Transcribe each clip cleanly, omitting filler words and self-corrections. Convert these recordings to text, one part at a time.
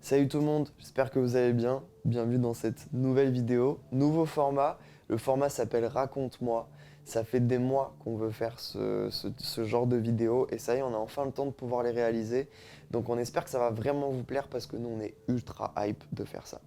Salut tout le monde, j'espère que vous allez bien. Bienvenue dans cette nouvelle vidéo. Nouveau format, le format s'appelle Raconte-moi. Ça fait des mois qu'on veut faire ce genre de vidéo et ça y est, on a enfin le temps de pouvoir les réaliser. Donc on espère que ça va vraiment vous plaire parce que nous on est ultra hype de faire ça.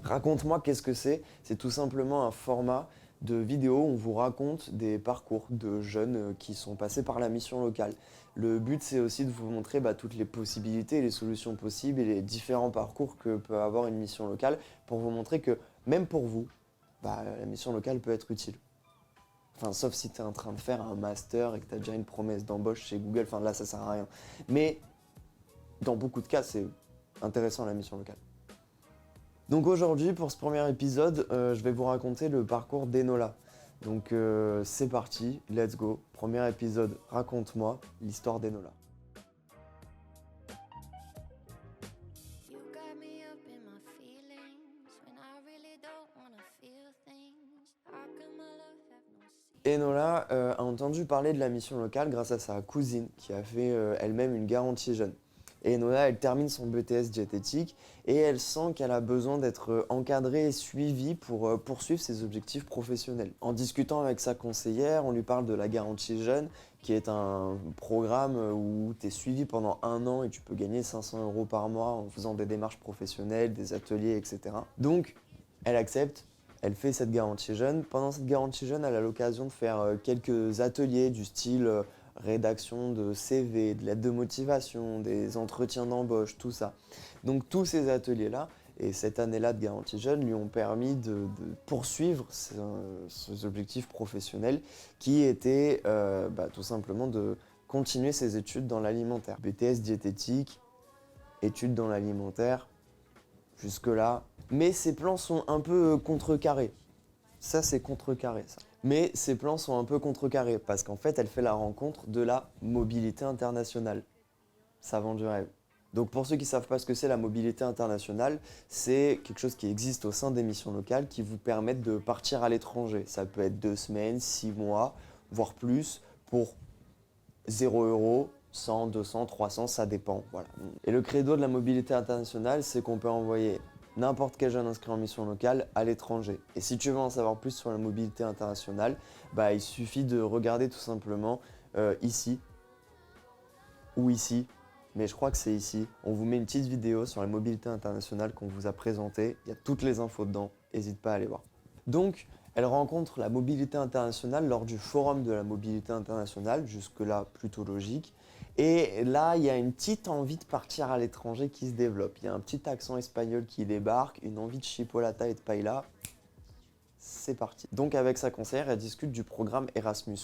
Raconte-moi, qu'est-ce que c'est? C'est tout simplement un format de vidéo où on vous raconte des parcours de jeunes qui sont passés par la mission locale. Le but, c'est aussi de vous montrer toutes les possibilités, les solutions possibles et les différents parcours que peut avoir une mission locale pour vous montrer que même pour vous, la mission locale peut être utile. Enfin, sauf si tu es en train de faire un master et que tu as déjà une promesse d'embauche chez Google, enfin là, ça sert à rien. Mais dans beaucoup de cas, c'est intéressant la mission locale. Donc aujourd'hui, pour ce premier épisode, je vais vous raconter le parcours d'Enola. Donc c'est parti, let's go. Premier épisode, raconte-moi l'histoire d'Enola. Enola a entendu parler de la mission locale grâce à sa cousine qui a fait elle-même une garantie jeune. Et Enola, elle termine son BTS diététique et elle sent qu'elle a besoin d'être encadrée et suivie pour poursuivre ses objectifs professionnels. En discutant avec sa conseillère, on lui parle de la garantie jeune, qui est un programme où tu es suivi pendant 1 an et tu peux gagner 500 € par mois en faisant des démarches professionnelles, des ateliers, etc. Donc, elle accepte. Elle fait cette garantie jeune. Pendant cette garantie jeune, elle a l'occasion de faire quelques ateliers du style rédaction de CV, de lettres de motivation, des entretiens d'embauche, tout ça. Donc tous ces ateliers-là et cette année-là de garantie jeune lui ont permis de poursuivre ses objectifs professionnels qui étaient tout simplement de continuer ses études dans l'alimentaire. BTS diététique, études dans l'alimentaire, jusque-là. Mais ses plans sont un peu contrecarrés. Ça, c'est contrecarré, ça. Mais ses plans sont un peu contrecarrés parce qu'en fait, elle fait la rencontre de la mobilité internationale. Ça vend du rêve. Donc pour ceux qui ne savent pas ce que c'est la mobilité internationale, c'est quelque chose qui existe au sein des missions locales qui vous permettent de partir à l'étranger. Ça peut être 2 semaines, 6 mois, voire plus, pour 0 €, 100, 200, 300, ça dépend. Voilà. Et le credo de la mobilité internationale, c'est qu'on peut envoyer n'importe quel jeune inscrit en mission locale à l'étranger. Et si tu veux en savoir plus sur la mobilité internationale, il suffit de regarder tout simplement ici ou ici, mais je crois que c'est ici. On vous met une petite vidéo sur la mobilité internationale qu'on vous a présentée. Il y a toutes les infos dedans, n'hésite pas à aller voir. Donc, elle rencontre la mobilité internationale lors du forum de la mobilité internationale, jusque-là plutôt logique. Et là, il y a une petite envie de partir à l'étranger qui se développe. Il y a un petit accent espagnol qui débarque, une envie de chipolata et de paella. C'est parti. Donc avec sa conseillère, elle discute du programme Erasmus+,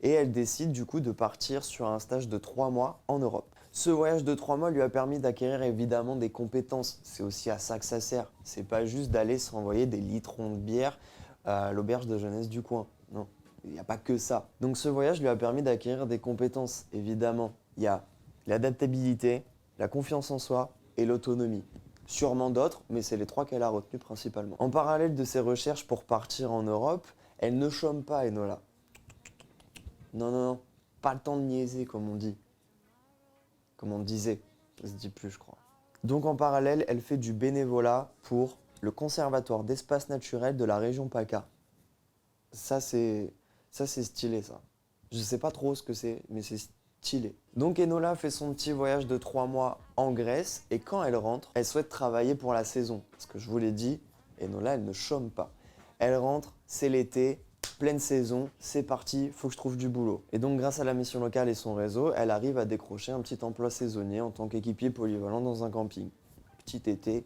et elle décide du coup de partir sur un stage de 3 mois en Europe. Ce voyage de 3 mois lui a permis d'acquérir évidemment des compétences. C'est aussi à ça que ça sert. C'est pas juste d'aller s'envoyer des litrons de bière à l'auberge de jeunesse du coin. Non, il n'y a pas que ça. Donc ce voyage lui a permis d'acquérir des compétences, évidemment. Il y a l'adaptabilité, la confiance en soi et l'autonomie. Sûrement d'autres, mais c'est les 3 qu'elle a retenus principalement. En parallèle de ses recherches pour partir en Europe, elle ne chôme pas, Enola. Non, non, non, pas le temps de niaiser, comme on dit. Comme on disait, ça se dit plus, je crois. Donc en parallèle, elle fait du bénévolat pour le Conservatoire d'espaces naturels de la région PACA. Ça, c'est stylé, ça. Je sais pas trop ce que c'est, mais c'est stylé. Donc Enola fait son petit voyage de 3 mois en Grèce et quand elle rentre, elle souhaite travailler pour la saison. Parce que je vous l'ai dit, Enola, elle ne chôme pas. Elle rentre, c'est l'été, pleine saison, c'est parti, faut que je trouve du boulot. Et donc grâce à la mission locale et son réseau, elle arrive à décrocher un petit emploi saisonnier en tant qu'équipier polyvalent dans un camping. Petit été,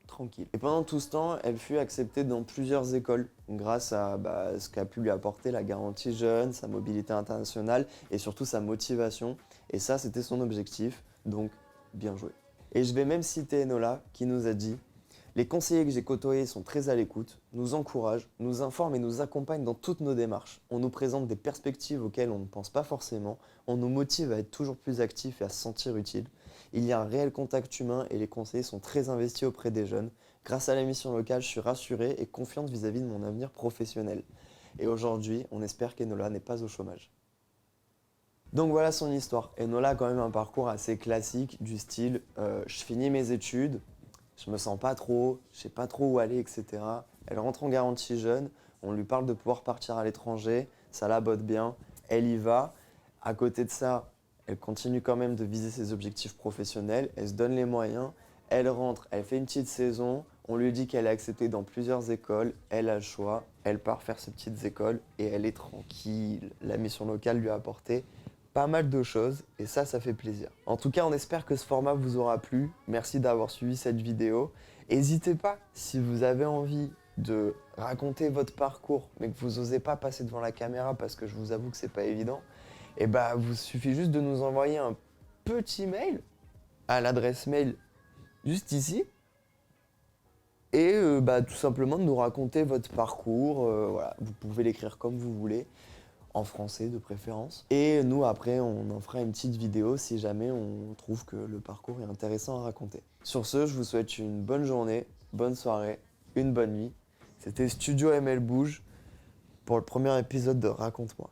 tranquille. Et pendant tout ce temps, elle fut acceptée dans plusieurs écoles grâce à ce qu'a pu lui apporter la garantie jeune, sa mobilité internationale et surtout sa motivation. Et ça, c'était son objectif, donc bien joué. Et je vais même citer Enola qui nous a dit « Les conseillers que j'ai côtoyés sont très à l'écoute, nous encouragent, nous informent et nous accompagnent dans toutes nos démarches. On nous présente des perspectives auxquelles on ne pense pas forcément, on nous motive à être toujours plus actifs et à se sentir utiles. Il y a un réel contact humain et les conseillers sont très investis auprès des jeunes. Grâce à la mission locale, je suis rassurée et confiante vis-à-vis de mon avenir professionnel. » Et aujourd'hui, on espère qu'Enola n'est pas au chômage. Donc voilà son histoire. Enola a quand même un parcours assez classique du style je finis mes études, je me sens pas trop, je sais pas trop où aller, etc. Elle rentre en garantie jeune, on lui parle de pouvoir partir à l'étranger, ça la botte bien, elle y va. À côté de ça, elle continue quand même de viser ses objectifs professionnels, elle se donne les moyens, elle rentre, elle fait une petite saison, on lui dit qu'elle est acceptée dans plusieurs écoles, elle a le choix, elle part faire ses petites écoles et elle est tranquille. La mission locale lui a apporté pas mal de choses et ça fait plaisir. En tout cas, on espère que ce format vous aura plu. Merci d'avoir suivi cette vidéo. N'hésitez pas, si vous avez envie de raconter votre parcours, mais que vous n'osez pas passer devant la caméra parce que je vous avoue que c'est pas évident, et bah, vous suffit juste de nous envoyer un petit mail à l'adresse mail juste ici et bah, tout simplement de nous raconter votre parcours. Voilà, vous pouvez l'écrire comme vous voulez, en français de préférence. Et nous, après, on en fera une petite vidéo si jamais on trouve que le parcours est intéressant à raconter. Sur ce, je vous souhaite une bonne journée, bonne soirée, une bonne nuit. C'était Studio ML Bouge pour le premier épisode de Raconte-moi.